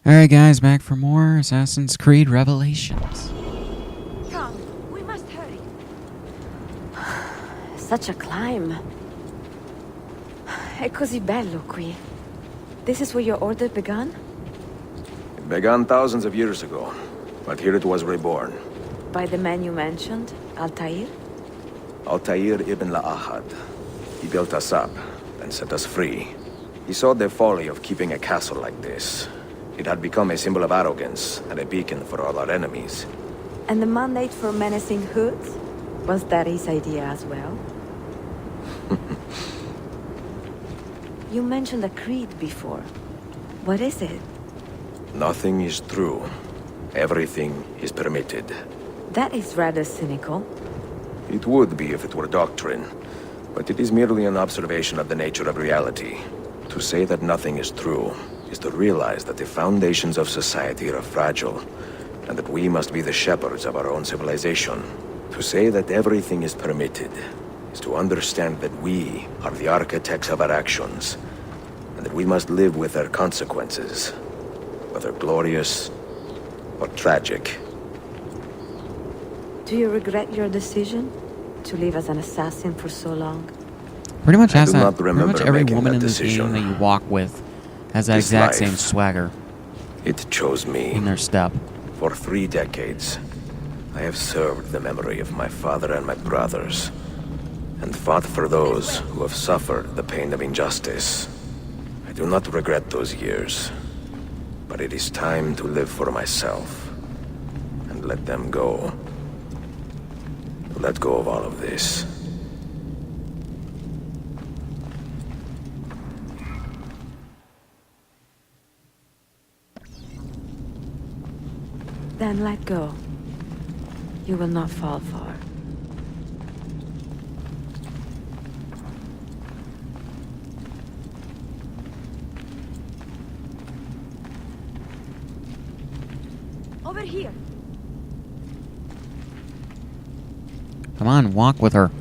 Alright guys, back for more Assassin's Creed Revelations. Come, we must hurry. Such a climb. È così bello qui. This is where your order began? It began thousands of years ago, but here it was reborn. By the man you mentioned, Altair? Altair ibn La'ahad. He built us up, and set us free. He saw the folly of keeping a castle like this. It had become a symbol of arrogance, and a beacon for all our enemies. And the mandate for menacing hoods? Was that his idea as well? You mentioned a creed before. What is it? Nothing is true. Everything is permitted. That is rather cynical. It would be if it were doctrine, but it is merely an observation of the nature of reality. To say that nothing is true is to realize that the foundations of society are fragile, and that we must be the shepherds of our own civilization. To say that everything is permitted is to understand that we are the architects of our actions, and that we must live with their consequences, whether glorious or tragic. Do you regret your decision to live as an assassin for so long? Pretty much has I do that. not Pretty remember much every making woman that in this decision. game that you walk with has that This exact life. same swagger It chose me. in their step. For 3 decades, I have served the memory of my father and my brothers, and fought for those who have suffered the pain of injustice. I do not regret those years, but it is time to live for myself, and let them go. Let go of all of this. Then let go. You will not fall far. Over here. Come on, walk with her.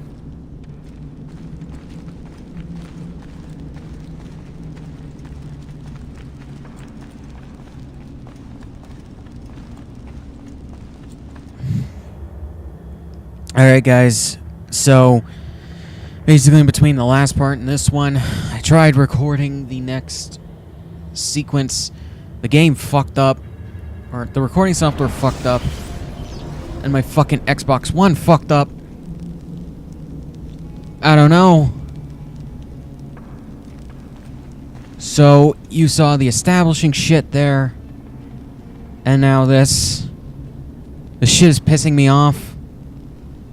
Alright guys, so basically in between the last part and this one, I tried recording the next sequence. The game fucked up, or the recording software fucked up, and my fucking Xbox One fucked up. I don't know. So you saw the establishing shit there, and now this. This shit is pissing me off.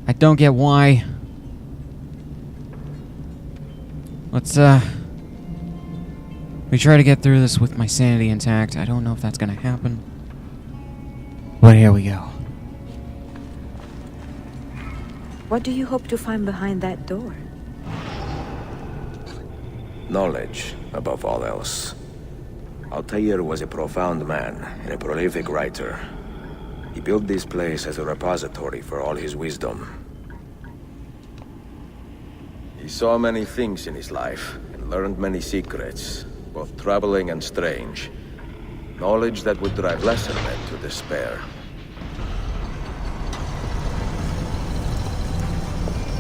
I don't get why. Let's, we try to get through this with my sanity intact. I don't know if that's gonna happen. But here we go. What do you hope to find behind that door? Knowledge, above all else. Altair was a profound man and a prolific writer. He built this place as a repository for all his wisdom. He saw many things in his life and learned many secrets, both troubling and strange. Knowledge that would drive lesser men to despair.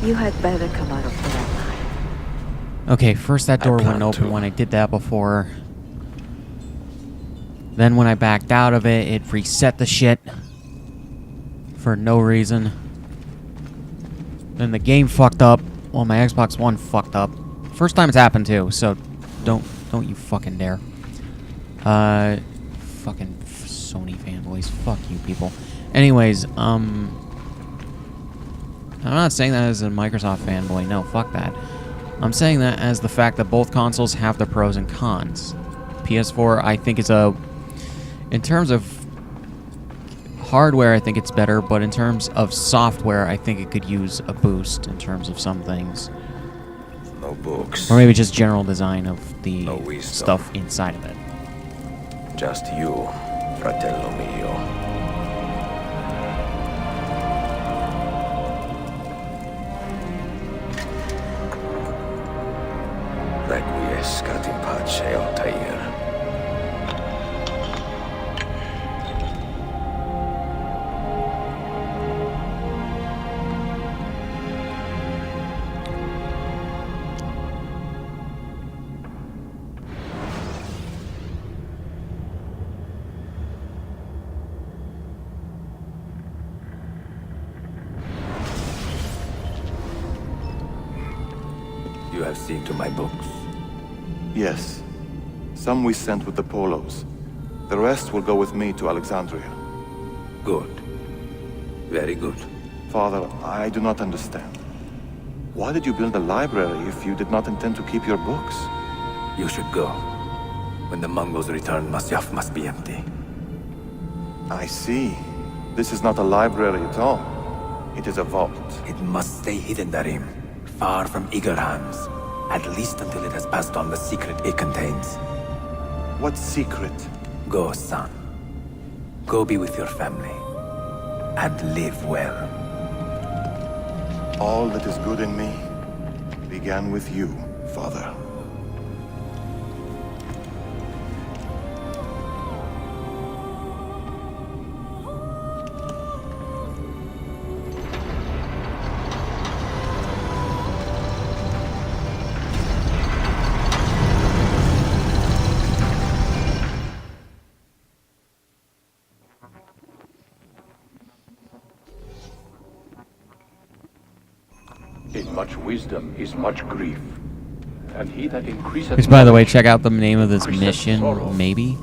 You had better come out of that line. Okay, first that door plan wouldn't open to. when I did that before. Then when I backed out of it, it reset the shit. For no reason. Then the game fucked up. Well, my Xbox One fucked up. First time it's happened too, so don't you fucking dare. Fucking Sony fanboys. Fuck you people. Anyways, I'm not saying that as a Microsoft fanboy. No, fuck that. I'm saying that as the fact that both consoles have their pros and cons. PS4, I think, is a... In terms of hardware, I think it's better, but in terms of software, I think it could use a boost in terms of some things. No books. Or maybe just general design of the No wisdom. stuff inside of it. Just you, fratello mio. Requiescat in pace, Altair. seeing to my books? Yes. Some we sent with the Polos. The rest will go with me to Alexandria. Good. Very good. Father, I do not understand. Why did you build a library if you did not intend to keep your books? You should go. When the Mongols return, Masyaf must be empty. I see. This is not a library at all. It is a vault. It must stay hidden, Darim. Far from eager hands. At least until it has passed on the secret it contains. What secret? Go, son. Go be with your family. And live well. All that is good in me began with you, Father. In much wisdom is much grief, and he that increaseth... Which, by the way, check out the name of this increaseth mission, sorrow. maybe?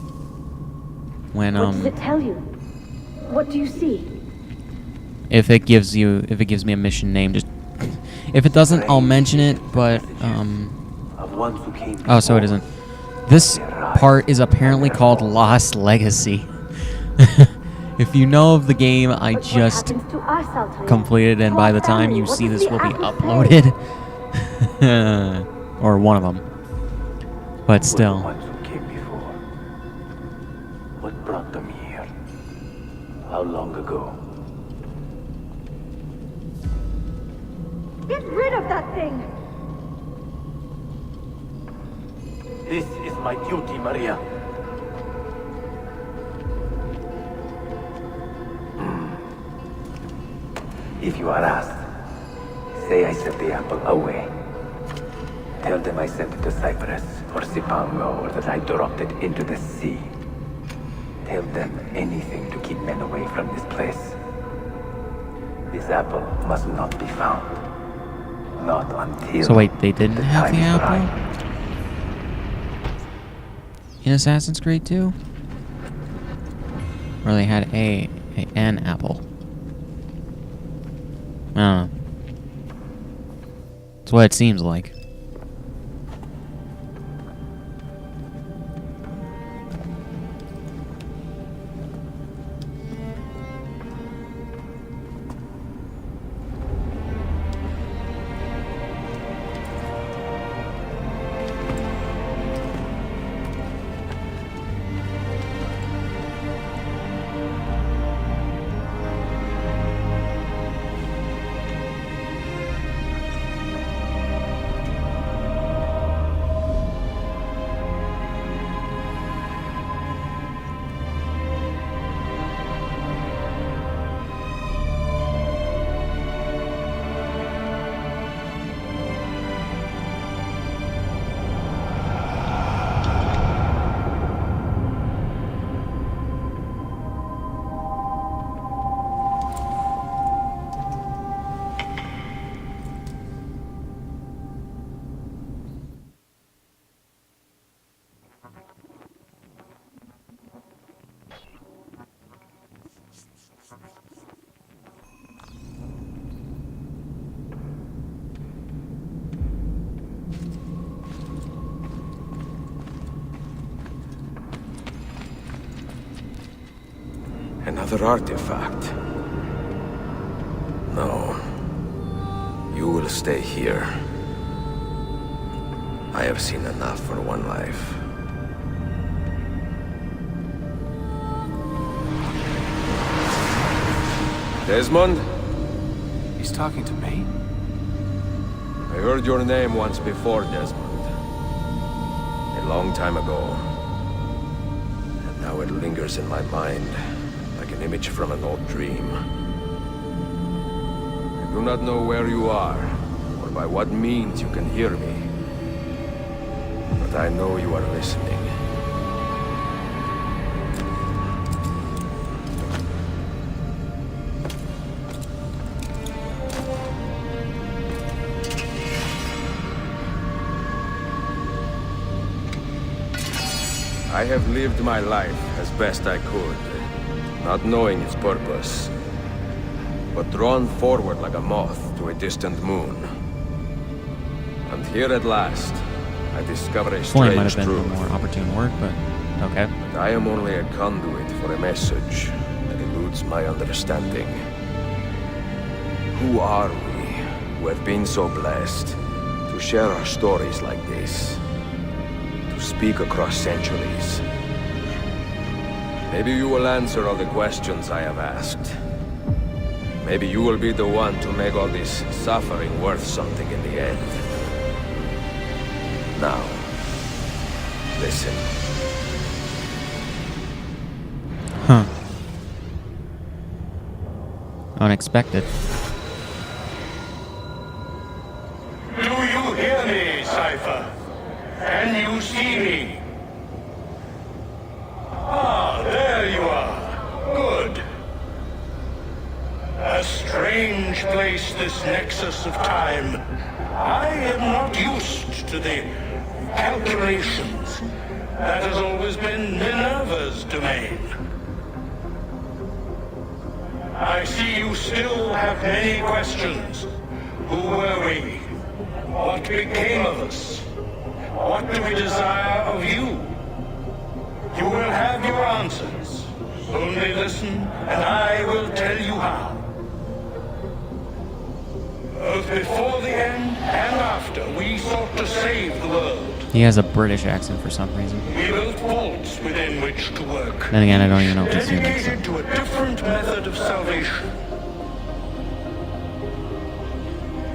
When, What does it tell you? What do you see? if it gives me a mission name, just... If it doesn't, I'll mention it, but, oh, so it isn't. This part is apparently called Lost Legacy. If you know of the game I But just what happens to us, Altair? completed, and To by our the time family? you What see does this the will be apple uploaded. Or one of them. But The still. ones who came before. What brought them here? How long ago? Get rid of that thing! This is my duty, Maria. If you are asked, say I sent the apple away. Tell them I sent it to Cyprus, or Zipango, or that I dropped it into the sea. Tell them anything to keep men away from this place. This apple must not be found. Not until... So wait, they didn't the have time the is apple? right. In Assassin's Creed 2? Or they had an apple? I don't know. That's what it seems like. Another artifact. No. You will stay here. I have seen enough for one life. Desmond? He's talking to me? I heard your name once before, Desmond. A long time ago. And now it lingers in my mind, like an image from an old dream. I do not know where you are, or by what means you can hear me. But I know you are listening. I have lived my life as best I could, not knowing its purpose, but drawn forward like a moth to a distant moon. And here at last, I discover a Point might strange have been truth. a more opportune word, but okay. That I am only a conduit for a message that eludes my understanding. Who are we who have been so blessed to share our stories like this? To speak across centuries? Maybe you will answer all the questions I have asked. Maybe you will be the one to make all this suffering worth something in the end. Now, listen. Huh. Unexpected. Do you hear me, Cypher? Can you see me? Ah, there you are. Good. A strange place, this nexus of time. I am not used to the calculations. That has always been Minerva's domain. I see you still have many questions. Who were we? What became of us? What do we desire of you? You will have your answers. Only listen, and I will tell you how. Both before the end and after, we sought to save the world. He has a British accent for some reason. We built vaults within which to work. Then again, I don't even know if he's human. Dedicated to a different method of salvation.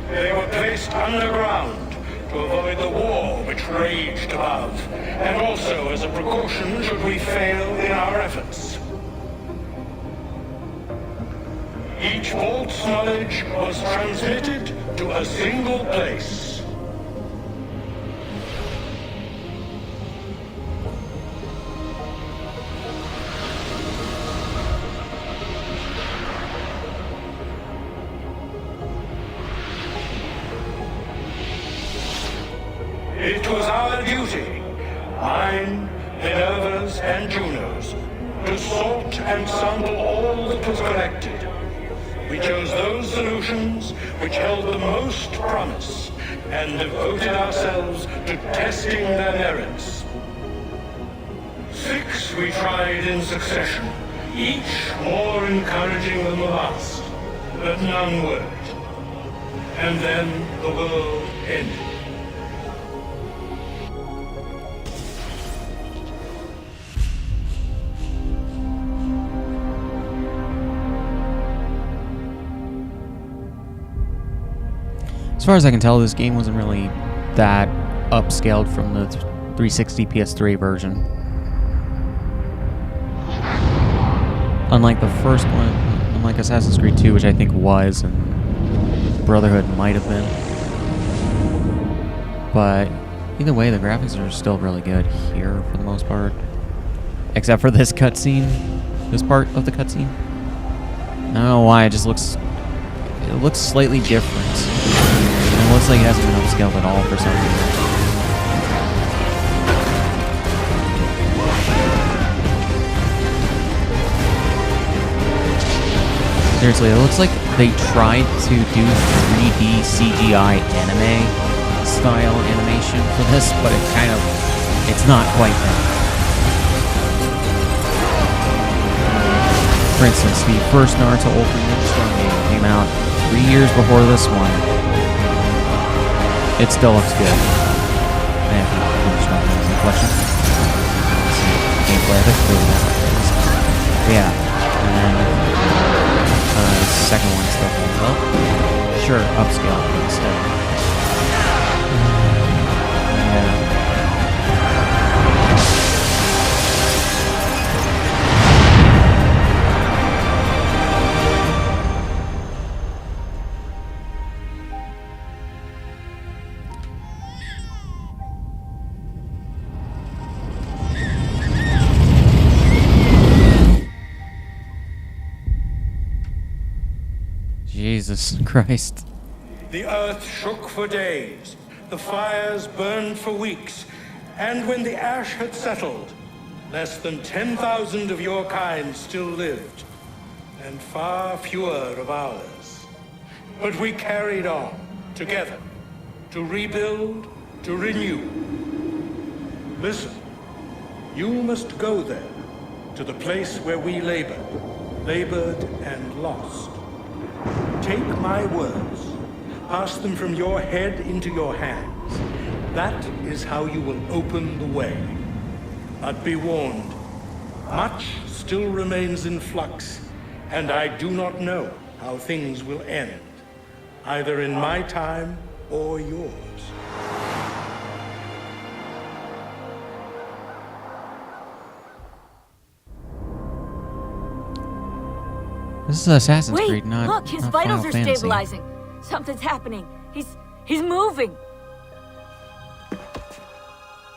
They were placed underground to avoid the war which raged above, and also as a precaution should we fail in our efforts. Each vault's knowledge was transmitted to a single place. It was our duty, mine, Minerva's, and Juno's, to sort and sample all that was collected. We chose those solutions which held the most promise, and devoted ourselves to testing their merits. 6 we tried in succession, each more encouraging than the last, but none worked. And then the world ended. As far as I can tell, this game wasn't really that upscaled from the 360 PS3 version. Unlike the first one, unlike Assassin's Creed 2, which I think was, and Brotherhood might have been. But either way, the graphics are still really good here for the most part. Except for this cutscene, this part of the cutscene. I don't know why, it looks slightly different. It looks like it hasn't been upscaled at all for some reason. Seriously, it looks like they tried to do 3D CGI anime style animation for this, but it's not quite that. For instance, the first Naruto Ultimate Ninja Storm game came out 3 years before this one. It still looks good. I have to understand the question. Gameplay of it, yeah. And then the second one still holds up. Sure, upscale, but still. Yeah. Jesus Christ. The earth shook for days, the fires burned for weeks, and when the ash had settled, less than 10,000 of your kind still lived, and far fewer of ours. But we carried on, together, to rebuild, to renew. Listen, you must go there, to the place where we labored and lost. Take my words, pass them from your head into your hands. That is how you will open the way. But be warned, much still remains in flux, and I do not know how things will end, either in my time or yours. This is Assassin's Wait, Creed, not look, his not vitals Final are Fantasy. stabilizing. Something's happening. He's moving.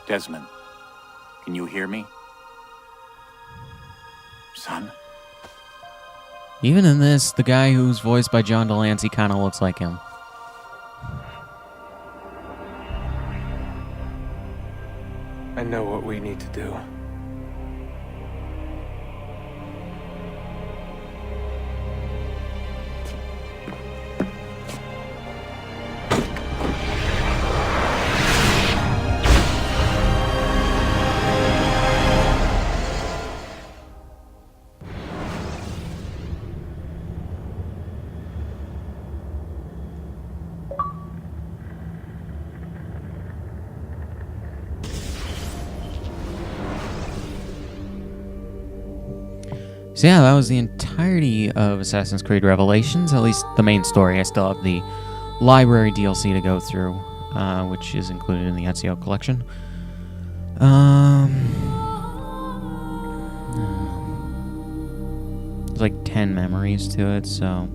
Desmond, can you hear me? Son? Even in this, the guy who's voiced by John Delancey kind of looks like him. I know what we need to do. So yeah, that was the entirety of Assassin's Creed Revelations, at least the main story. I still have the library DLC to go through, which is included in the Ezio collection. There's like 10 memories to it, so...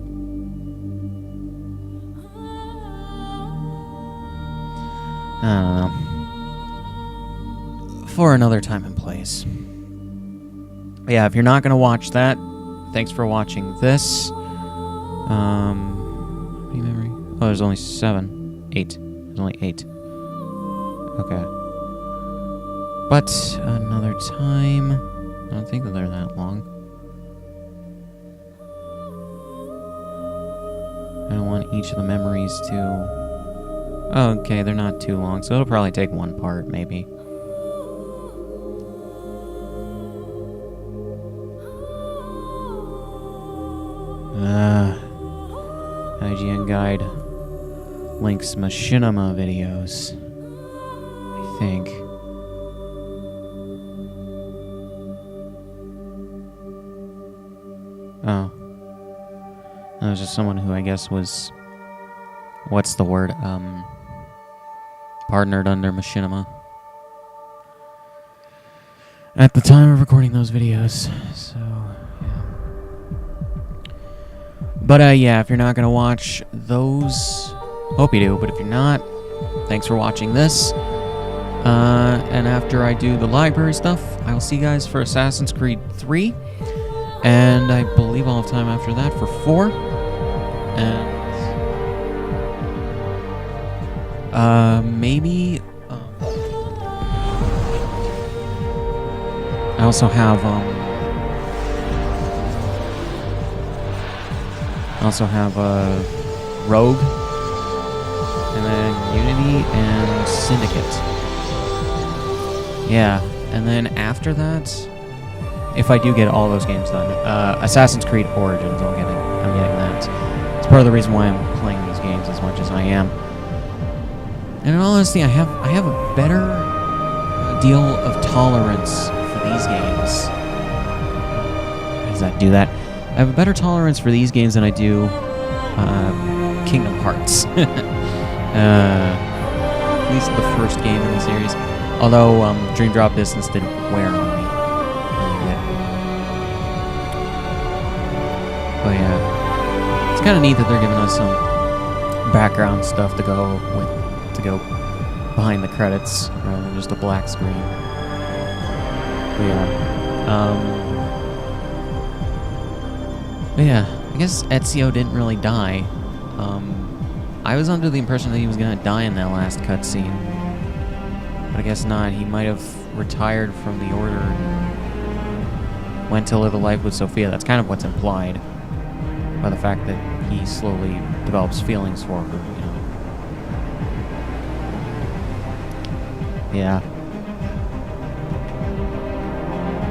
I don't know. For another time and place. Yeah, if you're not gonna watch that, thanks for watching this. How many memory? Oh, there's only 7. 8. There's only 8. Okay. But another time. I don't think that they're that long. I don't want each of the memories to... Oh, okay, they're not too long, so it'll probably take one part, maybe. IGN Guide links machinima videos, I think. Oh. That was just someone who I guess was... What's the word? Partnered under machinima. At the time of recording those videos, so... But, yeah, if you're not going to watch those, hope you do. But if you're not, thanks for watching this. And after I do the library stuff, I will see you guys for Assassin's Creed 3. And I believe I'll have time after that for 4. And... maybe... I also have, Rogue, and then Unity, and Syndicate. Yeah, and then after that, if I do get all those games done, Assassin's Creed Origins, I'm getting that. It's part of the reason why I'm playing these games as much as I am. And in all honesty, I have a better deal of tolerance for these games. How does that do that? I have a better tolerance for these games than I do Kingdom Hearts. At least the first game in the series. Although Dream Drop Distance didn't wear on me. Really did. But yeah. It's kind of neat that they're giving us some background stuff to go behind the credits rather than just a black screen. But yeah. But yeah, I guess Ezio didn't really die. I was under the impression that he was gonna die in that last cutscene. But I guess not. He might have retired from the Order went to live a life with Sophia. That's kind of what's implied by the fact that he slowly develops feelings for her, you know. Yeah.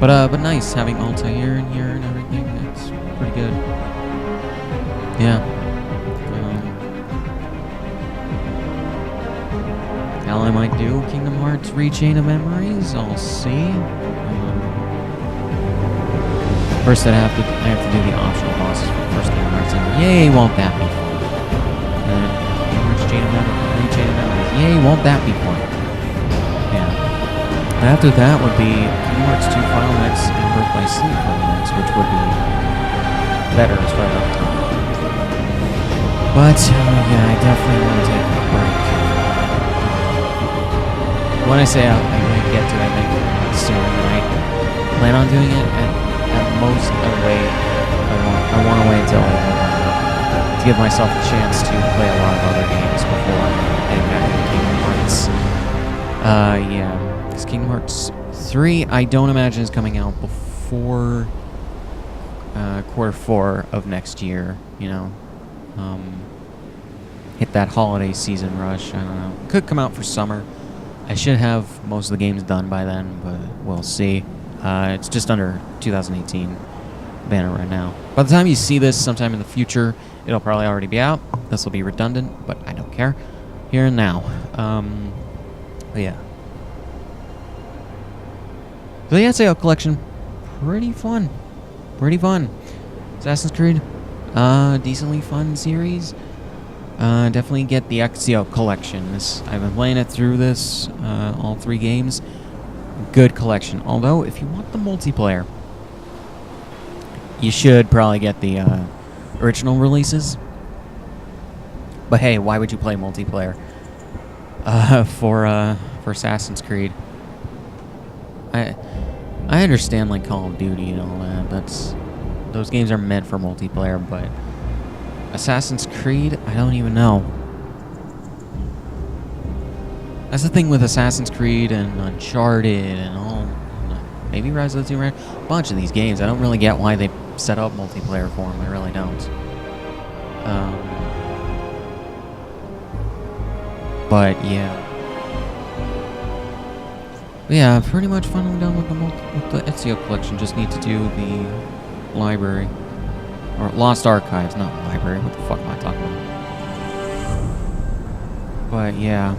But nice having Altair in here and everything. It's pretty good. Yeah. How I might do Kingdom Hearts Rechain of Memories, I'll see. First, I have to do the optional bosses for the first Kingdom Hearts, and yay, won't that be fun? And then Kingdom Hearts Rechain of Memories, yay, won't that be fun? Yeah. After that would be Kingdom Hearts 2 Final Mix and Birth by Sleep Final Mix, which would be better as far as I'm concerned. But yeah, I definitely want to take a break. When I say I might get to it, I think soon, and I plan on doing it at most I wait. I want to wait until to give myself a chance to play a lot of other games before heading back to Kingdom Hearts. Yeah, because Kingdom Hearts 3, I don't imagine is coming out before quarter 4 of next year. You know, hit that holiday season rush. I don't know. Could come out for summer. I should have most of the games done by then, but we'll see. It's just under 2018 banner right now. By the time you see this sometime in the future, it'll probably already be out. This will be redundant, but I don't care. Here and now. But yeah. So the Ezio collection, pretty fun. Pretty fun. Assassin's Creed, decently fun series. Definitely get the Ezio collection. I've been playing it through this, all 3 games. Good collection. Although, if you want the multiplayer, you should probably get the original releases. But hey, why would you play multiplayer for Assassin's Creed? I understand like Call of Duty and all that. Those games are meant for multiplayer, but Assassin's Creed, I don't even know. That's the thing with Assassin's Creed and Uncharted and all, maybe Resident Evil, a bunch of these games. I don't really get why they set up multiplayer for them. I really don't. But yeah. But yeah, pretty much finally done with the Ezio collection. Just need to do the library. Or Lost Archives, not library. What the fuck am I talking about? But yeah.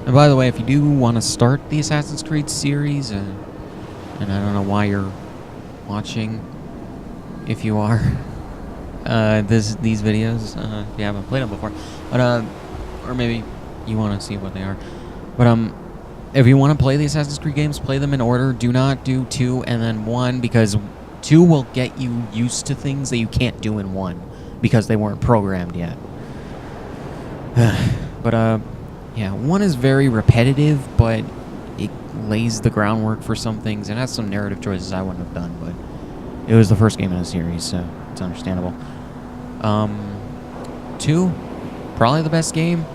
And by the way, if you do want to start the Assassin's Creed series, and I don't know why you're watching, if you are, these videos, if you haven't played them before, but or maybe you want to see what they are, but if you want to play the Assassin's Creed games, play them in order. Do not do 2 and then 1, because 2 will get you used to things that you can't do in 1 because they weren't programmed yet. But yeah, 1 is very repetitive, but it lays the groundwork for some things. It has some narrative choices I wouldn't have done, but it was the first game in the series, so it's understandable. 2, probably the best game.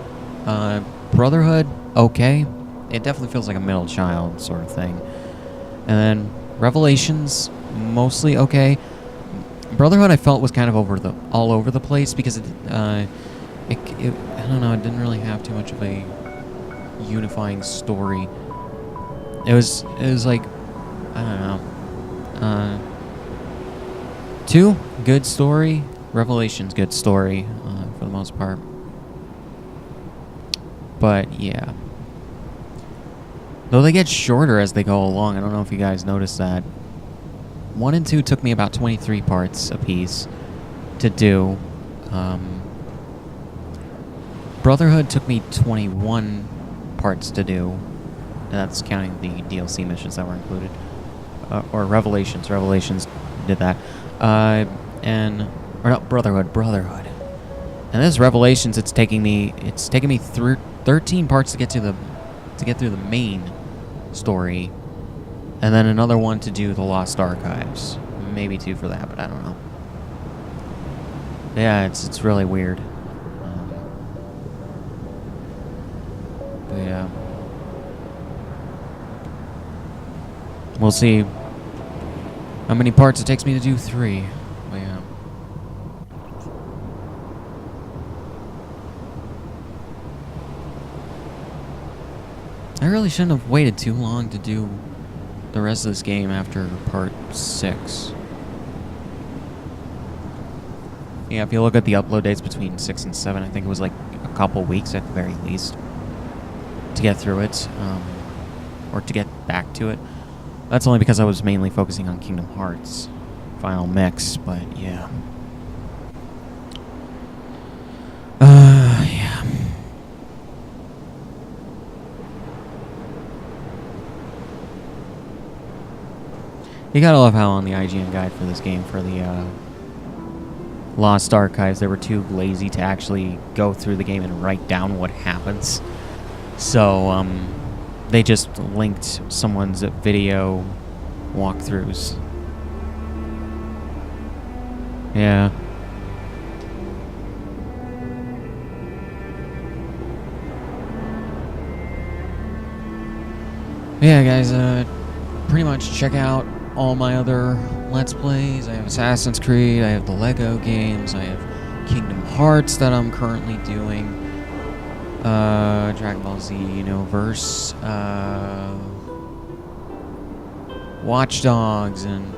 Brotherhood, okay. It definitely feels like a middle child sort of thing. And then Revelations, mostly okay. Brotherhood I felt was kind of all over the place because I don't know, it didn't really have too much of a unifying story. It was like, I don't know. 2, good story. Revelations, good story, for the most part. But yeah. Though they get shorter as they go along. I don't know if you guys noticed that. 1 and 2 took me about 23 parts apiece to do. Brotherhood took me 21 parts to do. And that's counting the DLC missions that were included. Or Revelations. Revelations did that. Or not, Brotherhood. And this Revelations, it's taking me through 13 parts to get through the main story, And then another one to do the Lost Archives. Maybe 2 for that, but I don't know. Yeah, it's really weird. But yeah. We'll see how many parts it takes me to do 3. But yeah. I really shouldn't have waited too long to do the rest of this game after part 6. Yeah, if you look at the upload dates between 6 and 7, I think it was like a couple weeks at the very least to get through it, or to get back to it. That's only because I was mainly focusing on Kingdom Hearts Final Mix, but yeah. Yeah. You gotta love how on the IGN guide for this game, for the Lost Archives, they were too lazy to actually go through the game and write down what happens. So, they just linked someone's video walkthroughs. Yeah. Yeah, guys, pretty much check out all my other Let's Plays. I have Assassin's Creed, I have the Lego games, I have Kingdom Hearts that I'm currently doing, Dragon Ball Z Universe, Watch Dogs, and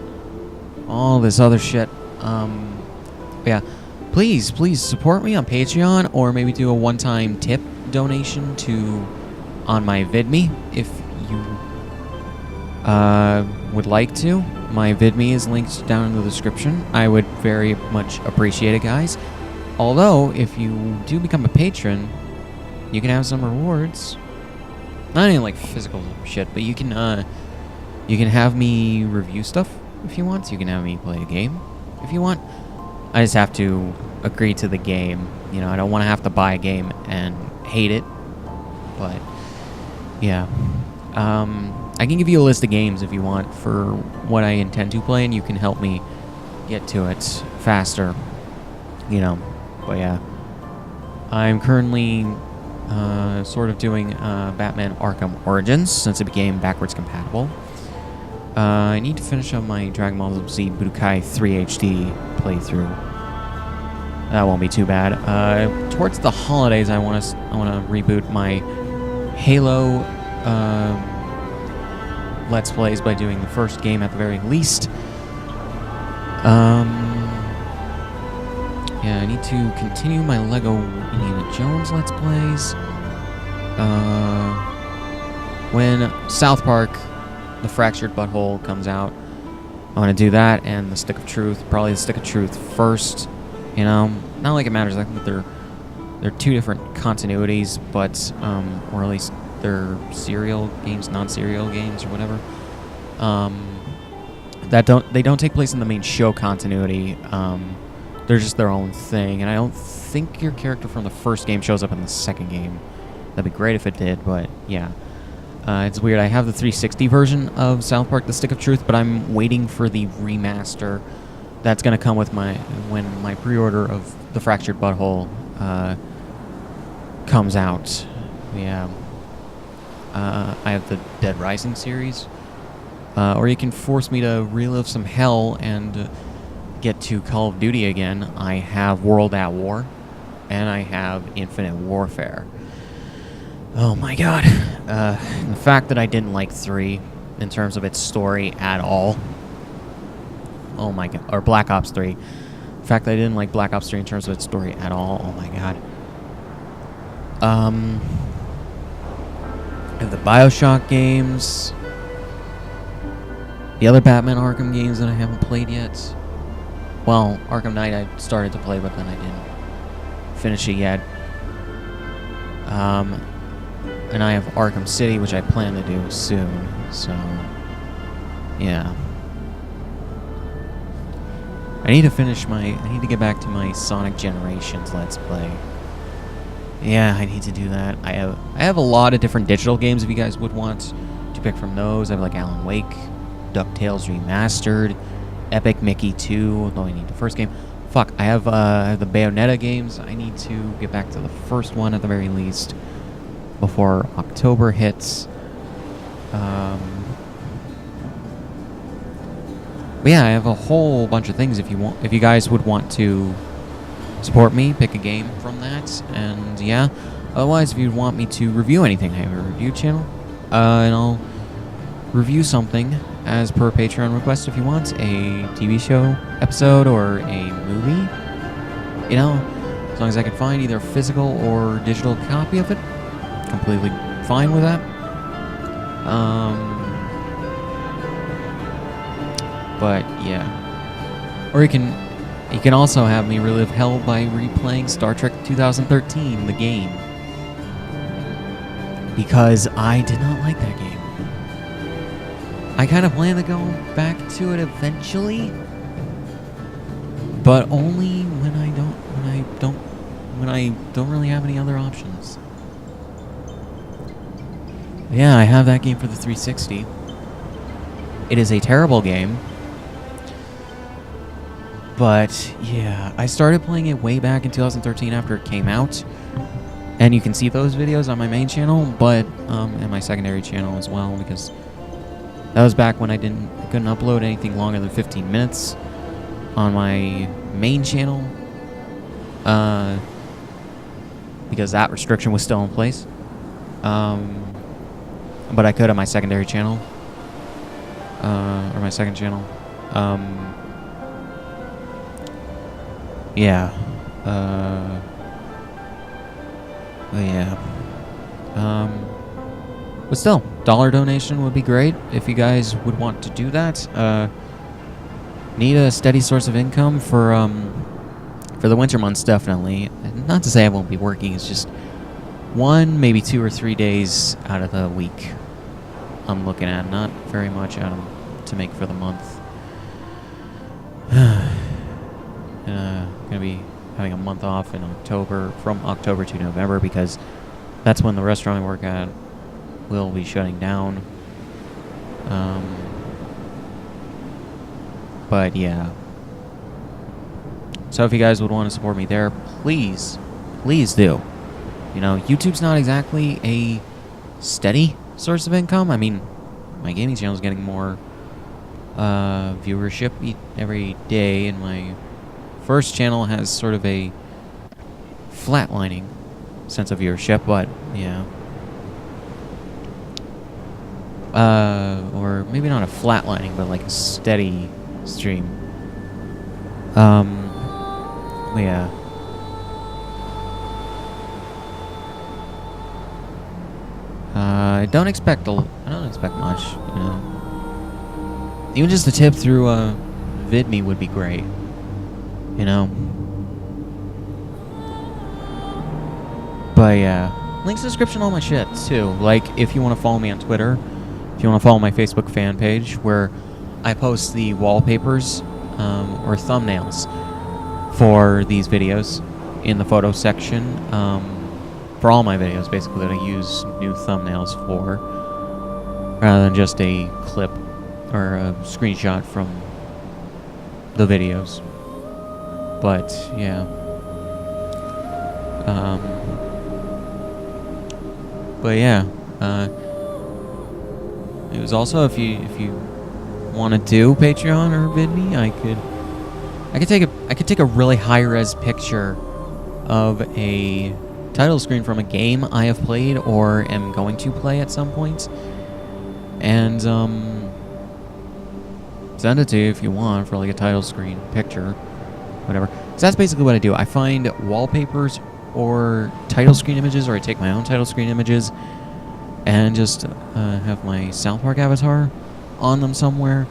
all this other shit. Yeah, please support me on Patreon, or maybe do a one-time tip donation on my VidMe if you would like to. My VidMe is linked down in the description. I would very much appreciate it, guys. Although, if you do become a patron, you can have some rewards. Not any like physical shit, but you can have me review stuff if you want. You can have me play a game if you want. I just have to agree to the game. You know, I don't want to have to buy a game and hate it. But yeah. I can give you a list of games if you want for what I intend to play, and you can help me get to it faster, you know. But yeah, I'm currently sort of doing Batman Arkham Origins since it became backwards compatible. I need to finish up my Dragon Ball Z Budokai 3 HD playthrough. That won't be too bad. Towards the holidays, I want to reboot my Halo Let's Plays by doing the first game at the very least. Yeah, I need to continue my Lego Indiana Jones Let's Plays. When South Park, The Fractured Butthole comes out, I want to do that, and the Stick of Truth. Probably the Stick of Truth first. You know, not like it matters. I think they're two different continuities, but or at least they're serial games, non-serial games, or whatever. They don't take place in the main show continuity. They're just their own thing, and I don't think your character from the first game shows up in the second game. That'd be great if it did, but yeah. It's weird. I have the 360 version of South Park: The Stick of Truth, but I'm waiting for the remaster that's going to come with when my pre-order of The Fractured Butthole comes out. Yeah. I have the Dead Rising series. Or you can force me to relive some hell and get to Call of Duty again. I have World at War, and I have Infinite Warfare. Oh my god. The fact that I didn't like 3 in terms of its story at all. Oh my god. Or Black Ops 3. The fact that I didn't like Black Ops 3 in terms of its story at all. Oh my god. I have the BioShock games. The other Batman Arkham games that I haven't played yet. Well, Arkham Knight I started to play, but then I didn't finish it yet. And I have Arkham City, which I plan to do soon. So, yeah. I need to get back to my Sonic Generations Let's Play. Yeah, I need to do that. I have a lot of different digital games if you guys would want to to pick from those. I have like Alan Wake, DuckTales Remastered, Epic Mickey 2, although I need the first game. Fuck, I have the Bayonetta games. I need to get back to the first one at the very least before October hits. But yeah, I have a whole bunch of things if you guys would want to support me, pick a game from that, and yeah. Otherwise, if you want me to review anything, I have a review channel, and I'll review something as per Patreon request if you want, a TV show episode or a movie, you know, as long as I can find either a physical or digital copy of it, completely fine with that. But yeah, or you can also have me relive hell by replaying Star Trek 2013, the game, because I did not like that game. I kind of plan to go back to it eventually, but only when I don't really have any other options. Yeah, I have that game for the 360. It is a terrible game, but yeah, I started playing it way back in 2013 after it came out, and you can see those videos on my main channel, but and my secondary channel as well, because that was back when I couldn't upload anything longer than 15 minutes on my main channel, because that restriction was still in place. But I could on my secondary channel, or my second channel. Yeah. Yeah. But still, $1 donation would be great if you guys would want to do that. Need a steady source of income for the winter months, definitely. Not to say I won't be working, it's just 1, maybe 2 or 3 days out of the week I'm looking at. Not very much out of to make for the month. Gonna be having a month off in October, from October to November, because that's when the restaurant I work at will be shutting down. But yeah. So if you guys would want to support me there, please do. You know, YouTube's not exactly a steady source of income. I mean, my gaming channel is getting more viewership every day, and my first channel has sort of a flatlining sense of viewership, but yeah. Or maybe not a flatlining, but like a steady stream. Yeah. I don't expect much, you know. Even just a tip through VidMe would be great, you know. But yeah, links in the description, all my shit too. Like, if you want to follow me on Twitter, if you want to follow my Facebook fan page, where I post the wallpapers or thumbnails for these videos in the photo section. For all my videos, basically, that I use new thumbnails for, rather than just a clip or a screenshot from the videos. But yeah. But yeah. It was also, if you want to do Patreon or VidMe, I could take a really high res picture of a title screen from a game I have played or am going to play at some point, and send it to you if you want for like a title screen picture, whatever. So that's basically what I do. I find wallpapers or title screen images, or I take my own title screen images and just have my South Park avatar on them somewhere,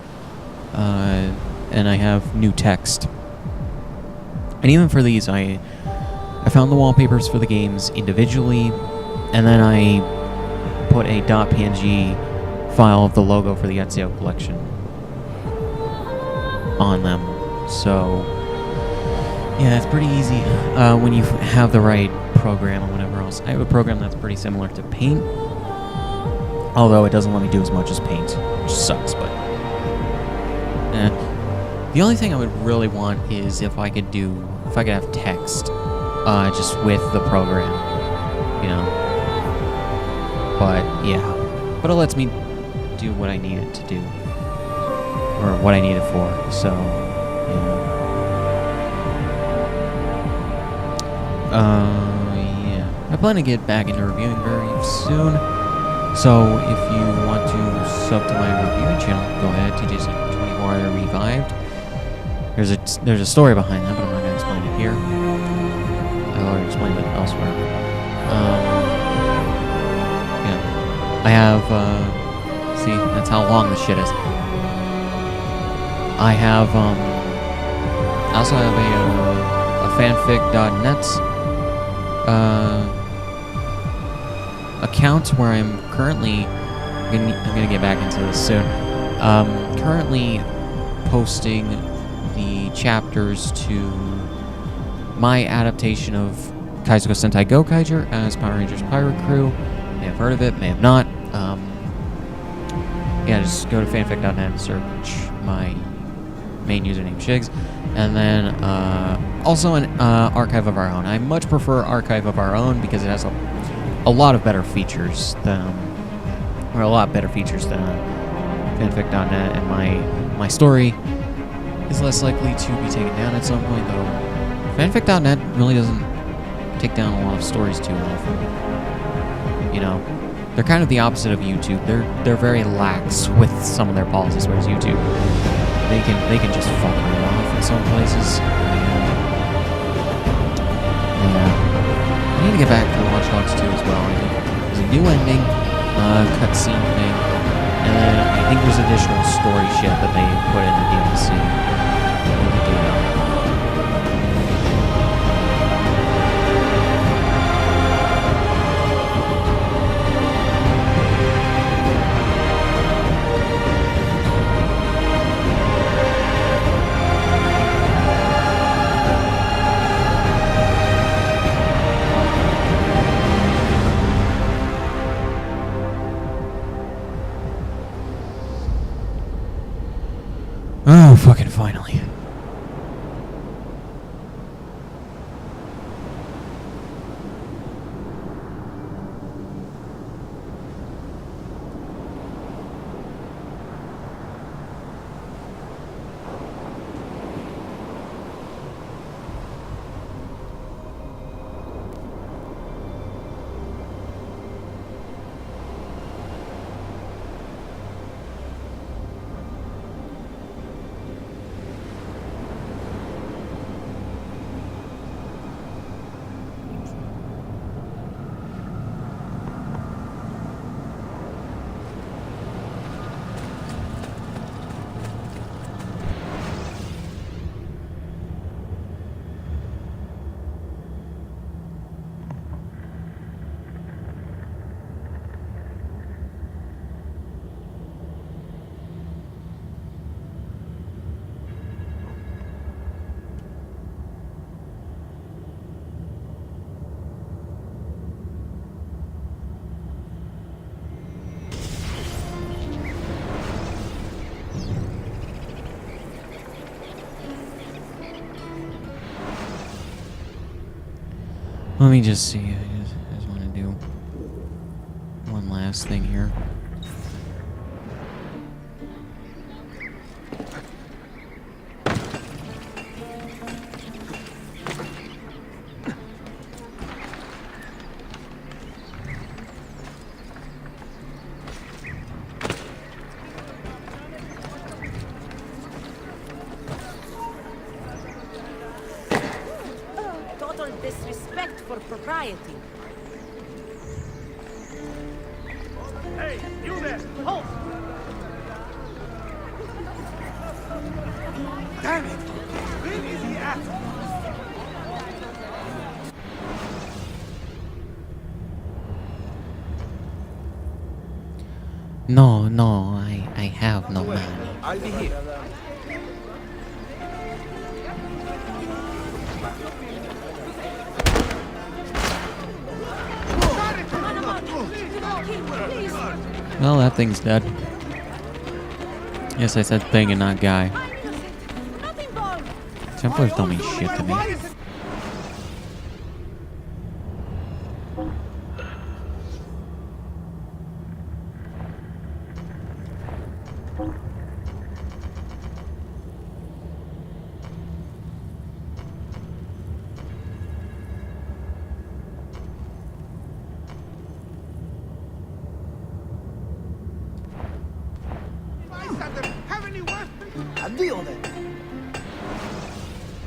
and I have new text. And even for these, I found the wallpapers for the games individually, and then I put a .png file of the logo for the Ezio collection on them. So yeah, it's pretty easy when you have the right program or whatever else. I have a program that's pretty similar to Paint, Although it doesn't let me do as much as paint, which sucks, but... The only thing I would really want is if I could have text, just with the program, you know. But, yeah. But it lets me do what I need it to do. Or what I need it for, so, yeah. Yeah. I plan to get back into reviewing very soon. So, if you want to sub to my reviewing channel, go ahead, TJC24 Revived. There's a story behind that, but I'm not going to explain it here. I already explained it elsewhere. Yeah. I have, see, that's how long this shit is. I have, I also have a fanfic.net, account where I'm currently, I'm gonna get back into this soon, currently posting the chapters to my adaptation of Kaizoku Sentai Gokaiger as Power Rangers Pirate Crew. May have heard of it, may have not. Yeah, just go to fanfic.net and search my main username, Shigs. And then also an Archive of Our Own. I much prefer Archive of Our Own because it has a lot of better features than, or a lot better features than fanfic.net, and my story is less likely to be taken down at some point, though fanfic.net really doesn't take down a lot of stories too often. You know, they're kind of the opposite of YouTube. They're very lax with some of their policies, whereas YouTube, they can just fuck right off in some places. Yeah. I need to get back to Watch Dogs 2 as well. I think there's a new ending, cutscene thing, and then I think there's additional story shit that they put in the DLC. Oh, fucking finally. Let me just see. I just want to do one last thing here. Total disrespect for propriety. Hey, you there! Halt! Damn it! Where is he at? No, I have no money. I'll be here. Well, that thing's dead. Yes, I said thing and not guy. Templars don't mean shit to me.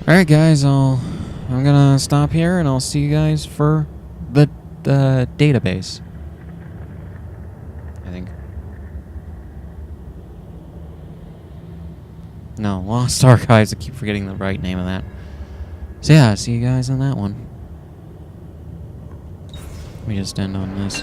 Alright guys, I'm gonna stop here and I'll see you guys for the database. I think. No, Lost Archives, I keep forgetting the right name of that. So yeah, see you guys on that one. Let me just end on this.